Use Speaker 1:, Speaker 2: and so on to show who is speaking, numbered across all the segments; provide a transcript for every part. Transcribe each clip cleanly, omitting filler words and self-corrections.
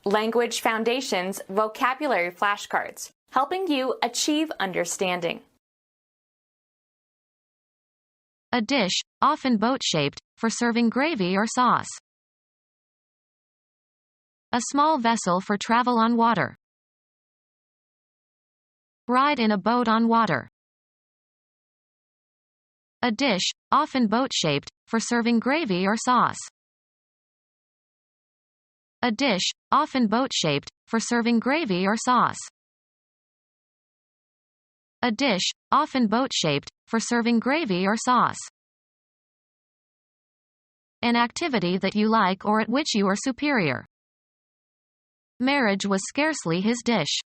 Speaker 1: Language Foundations Vocabulary Flashcards, helping you achieve understanding.
Speaker 2: A dish, often boat-shaped, for serving gravy or sauce. A small vessel for travel on water. Ride in a boat on water. A dish, often boat-shaped, for serving gravy or sauce. A dish, often boat-shaped, for serving gravy or sauce. A dish, often boat-shaped, for serving gravy or sauce. An activity that you like or at which you are superior. Marriage was scarcely his dish.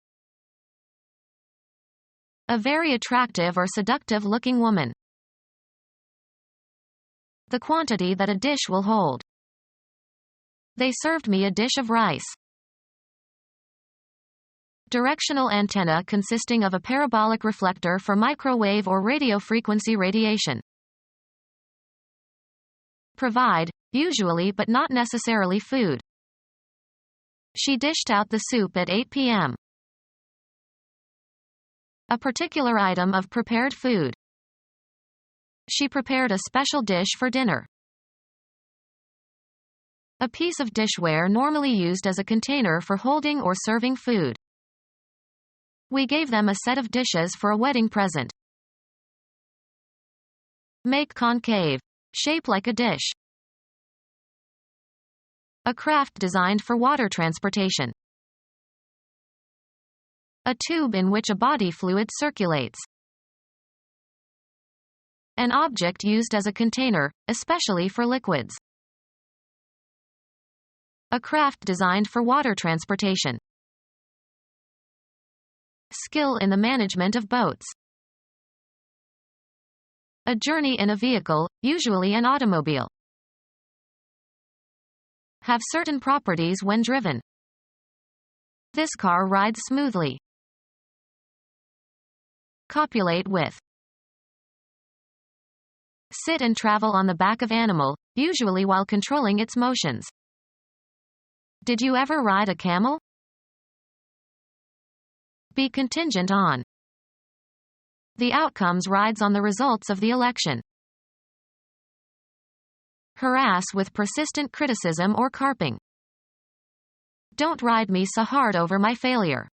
Speaker 2: A very attractive or seductive-looking woman. The quantity that a dish will hold. They served me a dish of rice. Directional antenna consisting of a parabolic reflector for microwave or radio frequency radiation. Provide, usually but not necessarily food. She dished out the soup at 8 p.m. A particular item of prepared food. She prepared a special dish for dinner. A piece of dishware normally used as a container for holding or serving food. We gave them a set of dishes for a wedding present. Make concave. Shape like a dish. A craft designed for water transportation. A tube in which a body fluid circulates. An object used as a container, especially for liquids. A craft designed for water transportation. Skill in the management of boats. A journey in a vehicle, usually an automobile. Have certain properties when driven. This car rides smoothly. Copulate with. Sit and travel on the back of animal, usually while controlling its motions. Did you ever ride a camel? Be contingent on. The outcomes rides on the results of the election. Harass with persistent criticism or carping. Don't ride me so hard over my failure.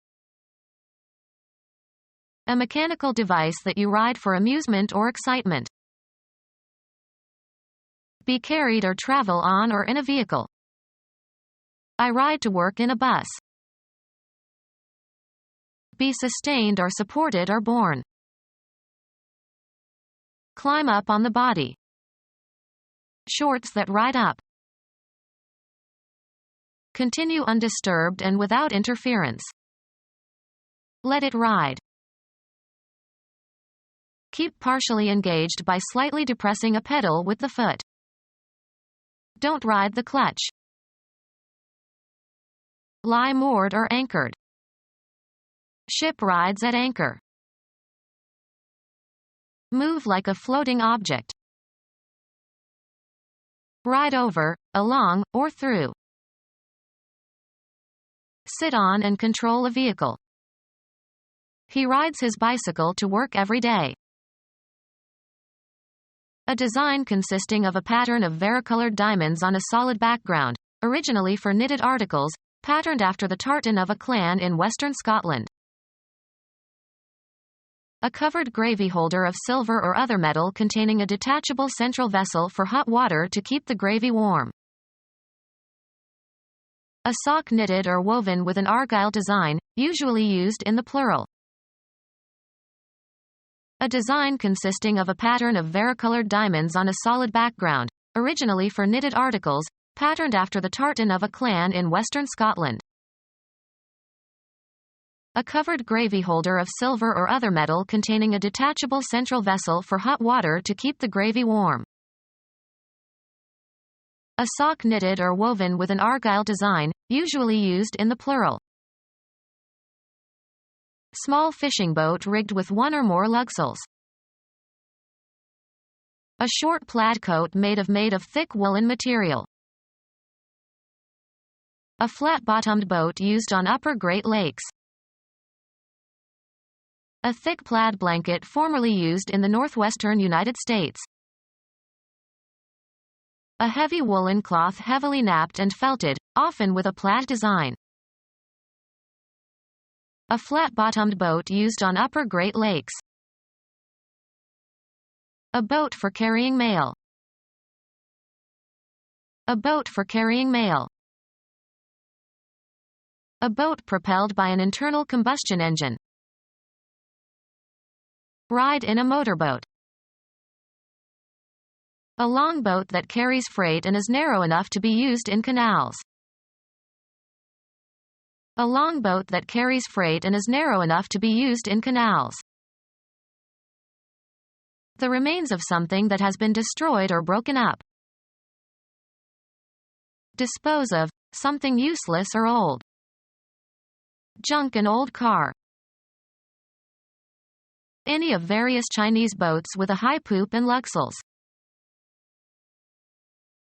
Speaker 2: A mechanical device that you ride for amusement or excitement. Be carried or travel on or in a vehicle. I ride to work in a bus. Be sustained or supported or borne. Climb up on the body. Shorts that ride up. Continue undisturbed and without interference. Let it ride. Keep partially engaged by slightly depressing a pedal with the foot. Don't ride the clutch. Lie moored or anchored. Ship rides at anchor. Move like a floating object. Ride over, along, or through. Sit on and control a vehicle. He rides his bicycle to work every day. A design consisting of a pattern of varicolored diamonds on a solid background, originally for knitted articles, patterned after the tartan of a clan in western Scotland. A covered gravy holder of silver or other metal containing a detachable central vessel for hot water to keep the gravy warm. A sock knitted or woven with an argyle design, usually used in the plural. A design consisting of a pattern of varicolored diamonds on a solid background, originally for knitted articles, patterned after the tartan of a clan in western Scotland. A covered gravy holder of silver or other metal containing a detachable central vessel for hot water to keep the gravy warm. A sock knitted or woven with an argyle design, usually used in the plural. Small fishing boat rigged with one or more lugsails. A short plaid coat made of thick woolen material. A flat-bottomed boat used on upper Great Lakes. A thick plaid blanket formerly used in the northwestern United States. A heavy woolen cloth heavily napped and felted, often with a plaid design. A flat-bottomed boat used on upper Great Lakes. A boat for carrying mail. A boat for carrying mail. A boat propelled by an internal combustion engine. Ride in a motorboat. A longboat that carries freight and is narrow enough to be used in canals. A longboat that carries freight and is narrow enough to be used in canals. The remains of something that has been destroyed or broken up. Dispose of something useless or old. Junk an old car. Any of various Chinese boats with a high poop and luxels.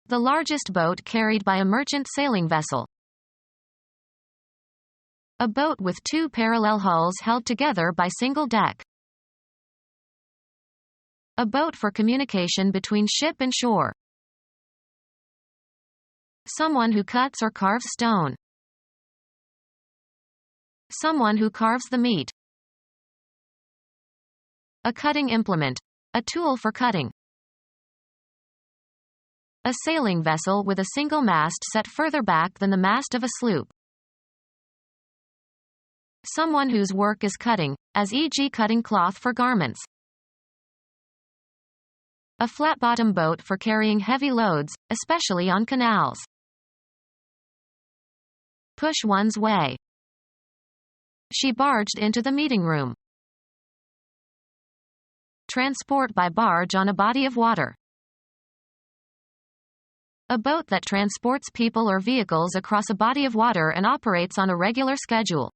Speaker 2: The largest boat carried by a merchant sailing vessel. A boat with two parallel hulls held together by single deck. A boat for communication between ship and shore. Someone who cuts or carves stone. Someone who carves the meat. A cutting implement. A tool for cutting. A sailing vessel with a single mast set further back than the mast of a sloop. Someone whose work is cutting, as e.g. cutting cloth for garments. A flat-bottom boat for carrying heavy loads, especially on canals. Push one's way. She barged into the meeting room. Transport by barge on a body of water. A boat that transports people or vehicles across a body of water and operates on a regular schedule.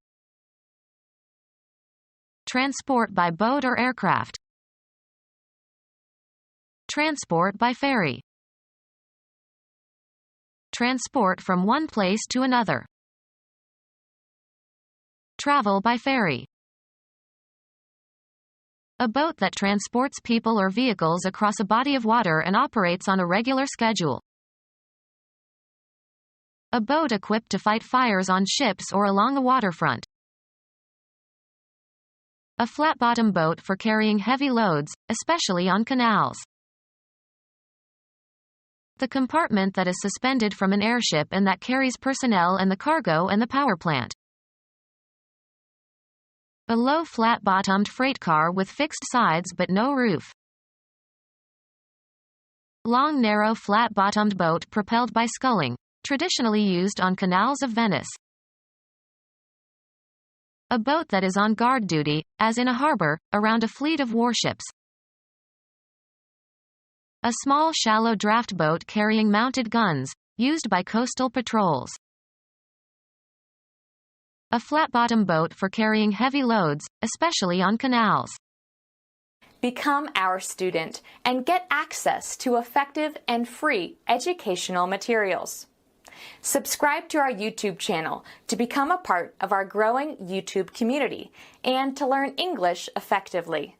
Speaker 2: Transport by boat or aircraft. Transport by ferry. Transport from one place to another. Travel by ferry. A boat that transports people or vehicles across a body of water and operates on a regular schedule. A boat equipped to fight fires on ships or along a waterfront. A flat-bottom boat for carrying heavy loads, especially on canals. The compartment that is suspended from an airship and that carries personnel and the cargo and the power plant. A low flat-bottomed freight car with fixed sides but no roof. Long narrow flat-bottomed boat propelled by sculling, traditionally used on canals of Venice. A boat that is on guard duty, as in a harbor, around a fleet of warships. A small shallow draft boat carrying mounted guns, used by coastal patrols. A flat-bottom boat for carrying heavy loads, especially on canals.
Speaker 1: Become our student and get access to effective and free educational materials. Subscribe to our YouTube channel to become a part of our growing YouTube community and to learn English effectively.